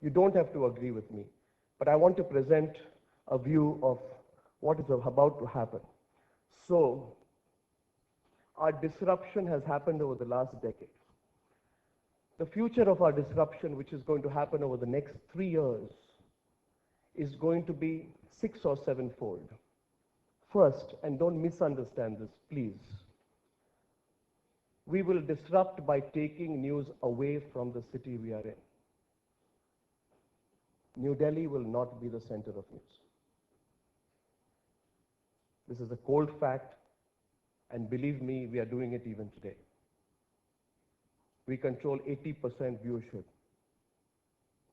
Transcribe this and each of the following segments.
You don't have to agree with me, but I want to present a view of what is about to happen. So, our disruption has happened over the last decade. The future of our disruption, which is going to happen over the next 3 years, is going to be 6 or 7-fold. First, and don't misunderstand this, please, we will disrupt by taking news away from the city we are in. New Delhi will not be the center of news. This is a cold fact, and believe me, we are doing it even today. We control 80% viewership.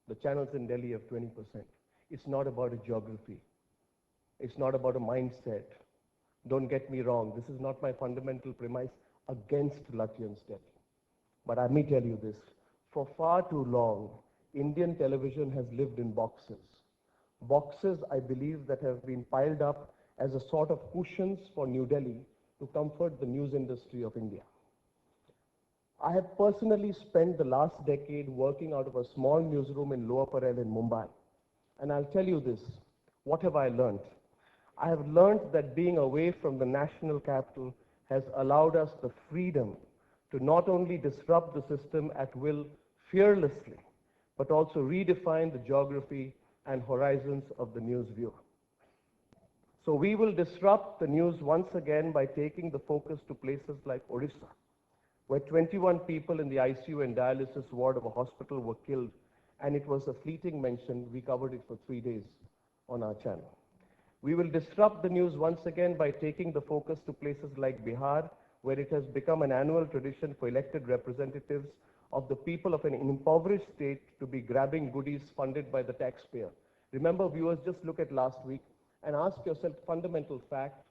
The channels in Delhi have 20%. It's not about a geography. It's not about a mindset. Don't get me wrong, this is not my fundamental premise against Lutyens Delhi. But let me tell you this, for far too long, Indian television has lived in boxes. Boxes, I believe, that have been piled up as a sort of cushions for New Delhi to comfort the news industry of India. I have personally spent the last decade working out of a small newsroom in Lower Parel in Mumbai. And I'll tell you this, what have I learned? I have learned that being away from the national capital has allowed us the freedom to not only disrupt the system at will fearlessly, but also redefine the geography and horizons of the news viewer. So we will disrupt the news once again by taking the focus to places like Odisha, where 21 people in the ICU and dialysis ward of a hospital were killed, and it was a fleeting mention. We covered it for 3 days on our channel. We will disrupt the news once again by taking the focus to places like Bihar, where it has become an annual tradition for elected representatives of the people of an impoverished state to be grabbing goodies funded by the taxpayer. Remember, viewers, just look at last week and ask yourself fundamental fact,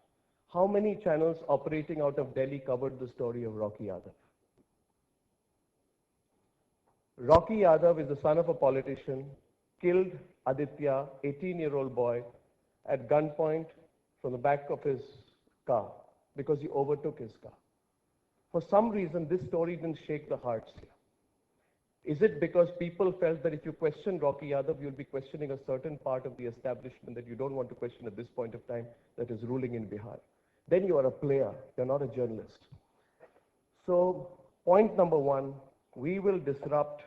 how many channels operating out of Delhi covered the story of Rocky Yadav? Rocky Yadav is the son of a politician, killed Aditya, 18-year-old boy, at gunpoint from the back of his car because he overtook his car. For some reason, this story didn't shake the hearts here. Is it because people felt that if you question Rocky Yadav, you'll be questioning a certain part of the establishment that you don't want to question at this point of time that is ruling in Bihar? Then you are a player, you're not a journalist. So, point number one, we will disrupt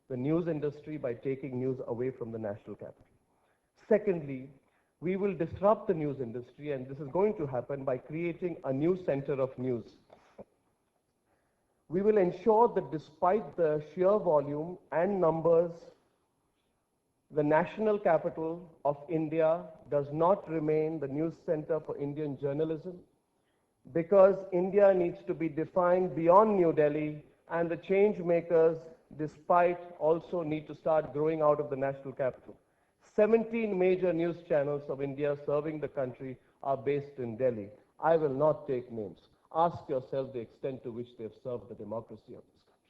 the news industry by taking news away from the national capital. Secondly, we will disrupt the news industry, and this is going to happen by creating a new center of news. We will ensure that despite the sheer volume and numbers, the national capital of India does not remain the news center for Indian journalism, because India needs to be defined beyond New Delhi, and the change makers, despite, also need to start growing out of the national capital. 17 major news channels of India serving the country are based in Delhi. I will not take names. Ask yourself the extent to which they have served the democracy of this country.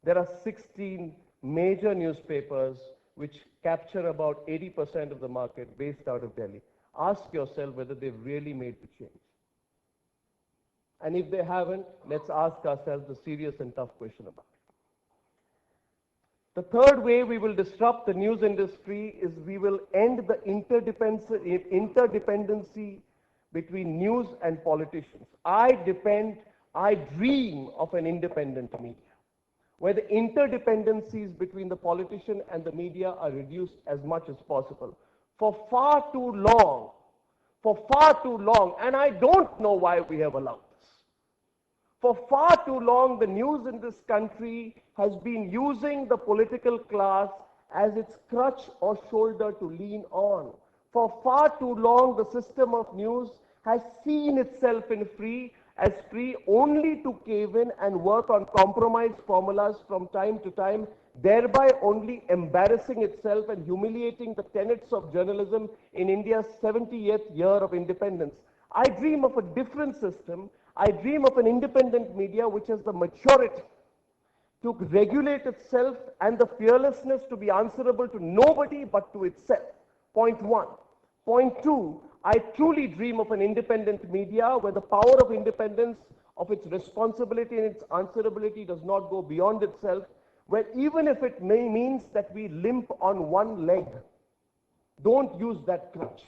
There are 16 major newspapers which capture about 80% of the market based out of Delhi. Ask yourself whether they've really made the change. And if they haven't, let's ask ourselves the serious and tough question about it. The third way we will disrupt the news industry is we will end the interdependency between news and politicians. I dream of an independent media, where the interdependencies between the politician and the media are reduced as much as possible. For far too long, and I don't know why we have allowed this. For far too long, the news in this country has been using the political class as its crutch or shoulder to lean on. For far too long, the system of news has seen itself as free only to cave in and work on compromise formulas from time to time, thereby only embarrassing itself and humiliating the tenets of journalism in India's 70th year of independence. I dream of a different system. I dream of an independent media which has the maturity to regulate itself and the fearlessness to be answerable to nobody but to itself. Point one. Point two, I truly dream of an independent media where the power of independence, of its responsibility and its answerability does not go beyond itself, where even if it may means that we limp on one leg, don't use that crutch.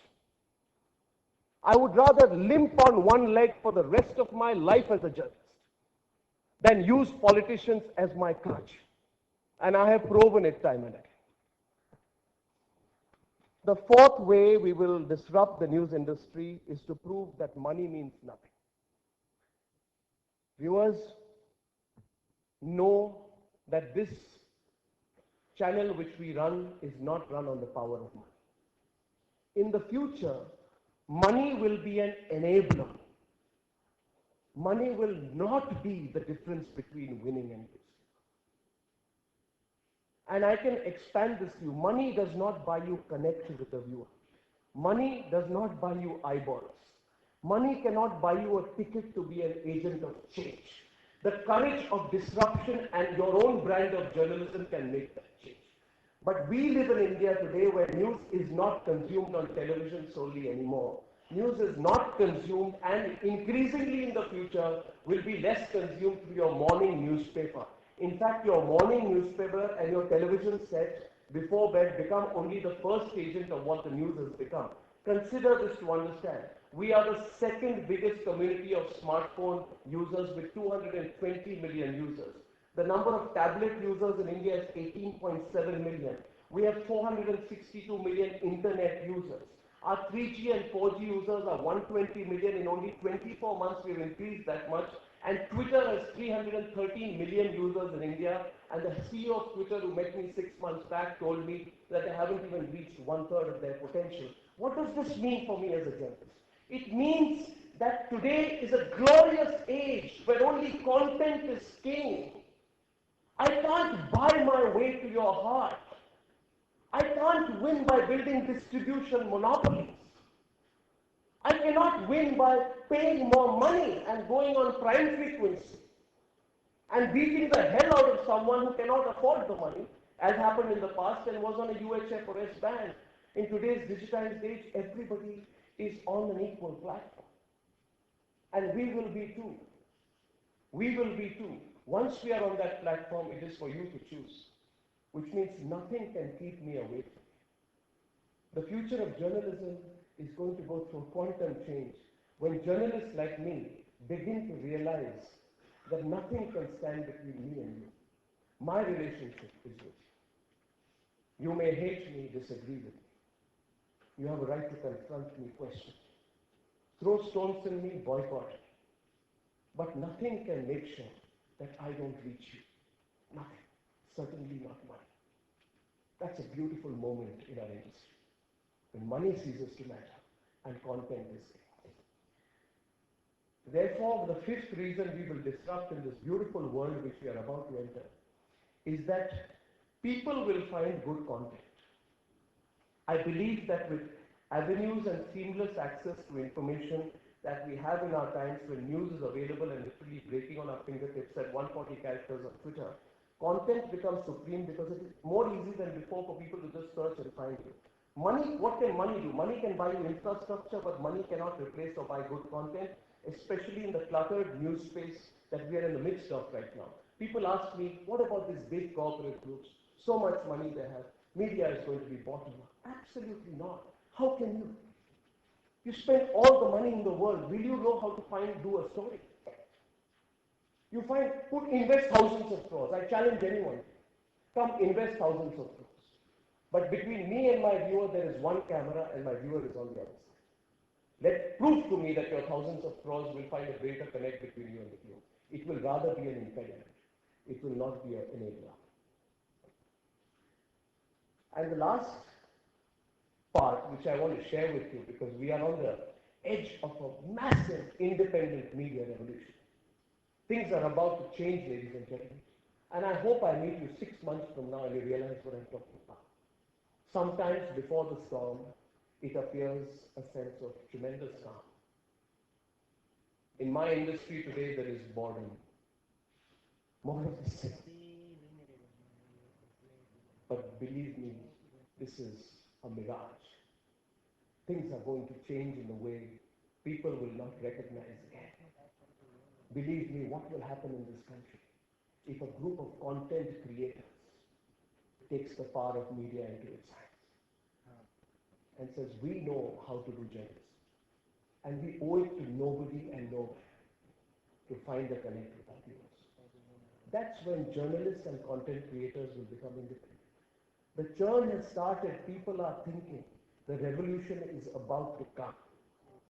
I would rather limp on one leg for the rest of my life as a journalist than use politicians as my crutch. And I have proven it time and again. The fourth way we will disrupt the news industry is to prove that money means nothing. Viewers know that this channel which we run is not run on the power of money. In the future, money will be an enabler. Money will not be the difference between winning and losing. And I can expand this to you. Money does not buy you connect with the viewer. Money does not buy you eyeballs. Money cannot buy you a ticket to be an agent of change. The courage of disruption and your own brand of journalism can make that change. But we live in India today where news is not consumed on television solely anymore. News is not consumed and increasingly in the future will be less consumed through your morning newspaper. In fact, your morning newspaper and your television set before bed become only the first agent of what the news has become. Consider this to understand. We are the second biggest community of smartphone users with 220 million users. The number of tablet users in India is 18.7 million. We have 462 million internet users. Our 3G and 4G users are 120 million. In only 24 months, we've increased that much. And Twitter has 313 million users in India. And the CEO of Twitter, who met me 6 months back, told me that they haven't even reached 1/3 of their potential. What does this mean for me as a journalist? It means that today is a glorious age where only content is king. I can't buy my way to your heart. I can't win by building distribution monopolies. I cannot win by paying more money and going on prime frequency and beating the hell out of someone who cannot afford the money, as happened in the past and was on a UHF or S band. In today's digitized age, everybody is on an equal platform. And we will be too. We will be too. Once we are on that platform, it is for you to choose, which means nothing can keep me away from it. The future of journalism is going to go through a quantum change when journalists like me begin to realize that nothing can stand between me and you. My relationship is with you. You may hate me, disagree with me. You have a right to confront me, question me. Throw stones in me, boycott me. But nothing can make sure that I don't reach you. Nothing. Certainly not money. That's a beautiful moment in our industry, when money ceases to matter and content is king. Therefore, the fifth reason we will disrupt in this beautiful world which we are about to enter is that people will find good content. I believe that with avenues and seamless access to information that we have in our times when news is available and literally breaking on our fingertips at 140 characters on Twitter, content becomes supreme because it is more easy than before for people to just search and find you. Money, what can money do? Money can buy you infrastructure, but money cannot replace or buy good content, especially in the cluttered news space that we are in the midst of right now. People ask me, what about these big corporate groups? So much money they have. Media is going to be bottom up. Absolutely not. How can you? You spend all the money in the world. Will you know how to do a story? You invest thousands of crores. I challenge anyone. Come invest thousands of crores. But between me and my viewer, there is one camera and my viewer is on the other side. Prove to me that your thousands of crores will find a greater connect between you and the viewer. It will rather be an impediment. It will not be an enabler. And the last part, which I want to share with you, because we are on the edge of a massive independent media revolution. Things are about to change, ladies and gentlemen. And I hope I meet you 6 months from now and you realize what I'm talking about. Sometimes before the storm, it appears a sense of tremendous calm. In my industry today, there is boredom. More of the same. But believe me, this is a mirage. Things are going to change in a way people will not recognize again. Believe me, what will happen in this country? if a group of content creators takes the power of media into its hands and says, we know how to do journalism, and we owe it to nobody and nowhere to find a connect with our viewers. That's when journalists and content creators will become independent. The churn has started. People are thinking the revolution is about to come.